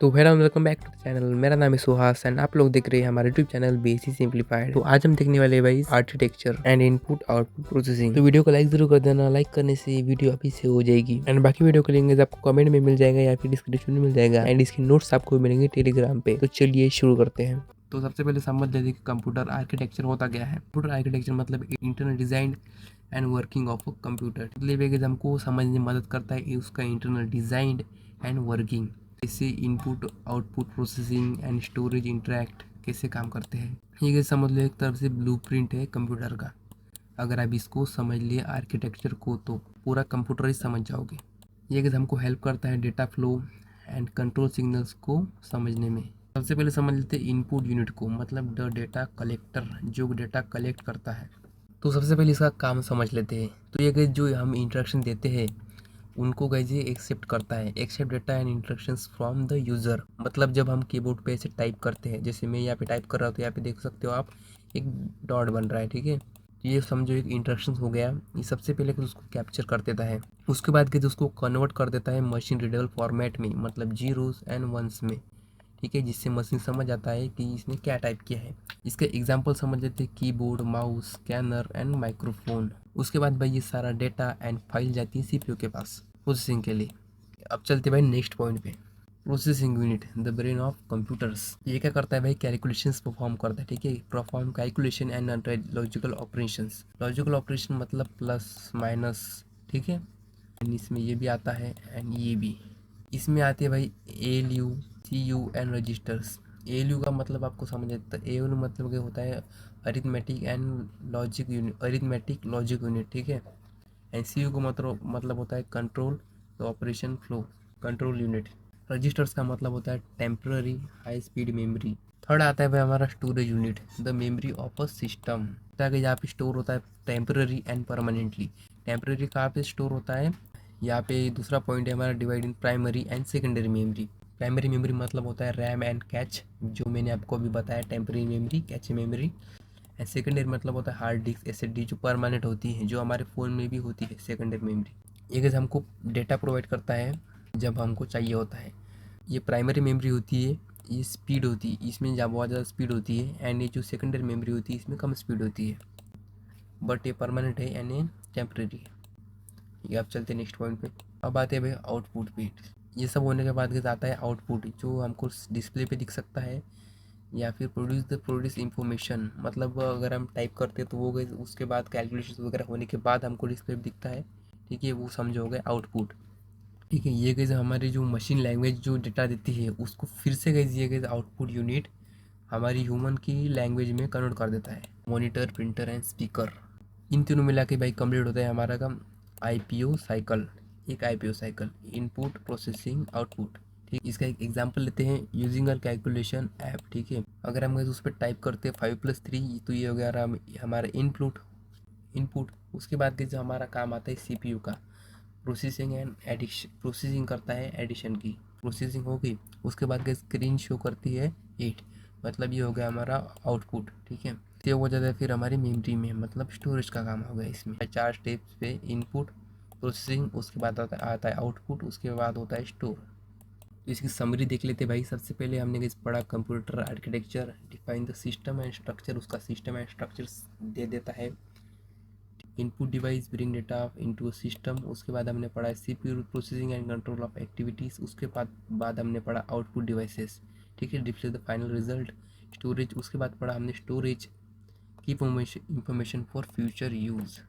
तो hello welcome back to the channel. मेरा नाम है सुहास एंड आप लोग देख रहे हैं हमारे यूट्यूब चैनल बेसिक सिंप्लीफाइड। तो आज हम देखने वाले हैं भाई architecture and input output processing. तो वीडियो को लाइक जरूर कर देना, लाइक करने से वीडियो अभी से हो जाएगी एंड बाकी वीडियो के लिंक आपको कमेंट में मिल जाएगा या फिर डिस्क्रिप्शन में मिल जाएगा एंड इसके नोट्स आपको मिलेंगे टेलीग्राम पे। तो चलिए शुरू करते हैं। तो सबसे पहले समझ लेते हैं कि कंप्यूटर आर्किटेक्चर होता क्या है। कंप्यूटर आर्किटेक्चर मतलब internal design and working of a computer. मतलब हमको समझने में मदद करता है उसका इंटरनल डिजाइन एंड वर्किंग, कैसे input output processing and storage interact कैसे काम करते हैं। ये कैसे समझ लो, एक तरफ से ब्लूप्रिंट है कंप्यूटर का। अगर आप इसको समझ लिए आर्किटेक्चर को तो पूरा कंप्यूटर ही समझ जाओगे। ये कैसे हमको हेल्प करता है data flow and control signals को समझने में। सबसे पहले समझ लेते हैं इनपुट यूनिट को, मतलब द डेटा कलेक्टर, जो डेटा कलेक्ट करता है। तो सबसे पहले इसका काम समझ लेते हैं। तो ये जो हम इंस्ट्रक्शन देते हैं उनको कैसे एक्सेप्ट करता है। Accept data and instructions from the user, मतलब जब हम कीबोर्ड पे ऐसे टाइप करते हैं, जैसे मैं यहाँ पे टाइप कर रहा हूँ तो यहाँ पे देख सकते हो आप एक डॉट बन रहा है, ठीक है। तो ये समझो एक इंस्ट्रक्शंस हो गया। ये सबसे पहले कुछ उसको कैप्चर कर देता है, उसके बाद कैसे उसको कन्वर्ट कर देता है मशीन रीडेबल फॉर्मेट में, मतलब जीरोस एंड वंस में, ठीक है, जिससे मशीन समझ आता है कि इसने क्या टाइप किया है। इसके एग्जांपल समझ लेते हैं, keyboard, mouse, scanner and microphone. उसके बाद भाई ये सारा डेटा एंड फाइल जाती है सीपीयू के पास प्रोसेसिंग के लिए। अब चलते भाई नेक्स्ट पॉइंट पे। Processing unit the brain of computers. ये क्या करता है भाई, कैलकुलेशंस परफॉर्म करता है, ठीक है। Perform calculation and logical operations. Logical operation मतलब प्लस माइनस, ठीक है। एंड इसमें ये भी आता है एंड ये भी। इसमें आती है भाई ALU, CU and registers. ALU का मतलब आपको समझ आता है। ALU मतलब क्या होता है, arithmetic and logic unit, arithmetic logic unit, ठीक है। एंड CU का मतलब होता है control the operation flow, control unit. Registers का मतलब होता है temporary high speed memory. Third आता है भाई हमारा storage unit, the memory of a system. यहाँ पे स्टोर होता है टेम्पररी एंड परमानेंटली। टेम्पररी कहाँ पे स्टोर होता है, यहाँ पे दूसरा पॉइंट है हमारा divide in primary and secondary memory. Primary memory मतलब होता है रैम एंड कैच, जो मैंने आपको अभी बताया, temporary memory, cache memory. And secondary मतलब होता है हार्ड डिस्क, SSD, जो परमानेंट होती है, जो हमारे फ़ोन में भी होती है सेकेंडरी मेमोरी। ये कैसे हमको डेटा प्रोवाइड करता है जब हमको चाहिए होता है। ये प्राइमरी मेमोरी होती है, ये स्पीड होती है, इसमें जब बहुत ज़्यादा स्पीड होती है। एंड ये जो सेकेंडरी मेमोरी होती है इसमें कम स्पीड होती है, बट ये परमानेंट है एंड ये टेम्परेरी है। ये आप चलते नेक्स्ट पॉइंट पे। अब आते हैं भाई आउटपुट पे। ये सब होने के बाद आता है आउटपुट, जो हमको डिस्प्ले पे दिख सकता है या फिर प्रोड्यूस इंफॉर्मेशन, मतलब अगर हम टाइप करते हैं तो वो उसके बाद कैलकुलेशन वगैरह होने के बाद हमको डिस्प्ले पे दिखता है, ठीक है। वो समझो हो गया आउटपुट, ठीक है। ये कैसे हमारी जो मशीन लैंग्वेज जो डेटा देती है उसको फिर से कैसे ये कैसे आउटपुट यूनिट हमारी ह्यूमन की लैंग्वेज में कन्वर्ट कर देता है। मॉनिटर, प्रिंटर एंड स्पीकर, इन तीनों मिला के भाई कंप्लीट होता है हमारा काम IPO साइकिल। एक IPO cycle, input processing output, ठीक। इसका एक एग्जांपल लेते हैं, यूजिंग अ कैलकुलेशन ऐप, ठीक है। अगर हम उस पर टाइप करते हैं 5+3, तो ये हो गया हमारा इनपुट इनपुट। उसके बाद के जो हमारा काम आता है CPU का, प्रोसेसिंग एंड एडिशन, प्रोसेसिंग करता है एडिशन की, प्रोसेसिंग हो गई। उसके बाद के स्क्रीन शो करती है 8, मतलब ये हो गया हमारा आउटपुट, ठीक है। सेव हो जाता है फिर हमारी मेमोरी में, मतलब स्टोरेज का काम हो गया इसमें। 4 स्टेप्स पे इनपुट, प्रोसेसिंग, उसके बाद आता है आउटपुट, उसके बाद होता है स्टोर। तो इसकी समरी देख लेते भाई। सबसे पहले हमने पढ़ा computer architecture, define the system and structure, उसका सिस्टम एंड स्ट्रक्चर दे देता है। Input device bring data into a system. उसके बाद हमने पढ़ा CPU processing and control of activities. उसके बाद हमने पढ़ा आउटपुट डिवाइसेस, ठीक है, display the final result. Storage, उसके बाद पढ़ा हमने storage, keep information for future use.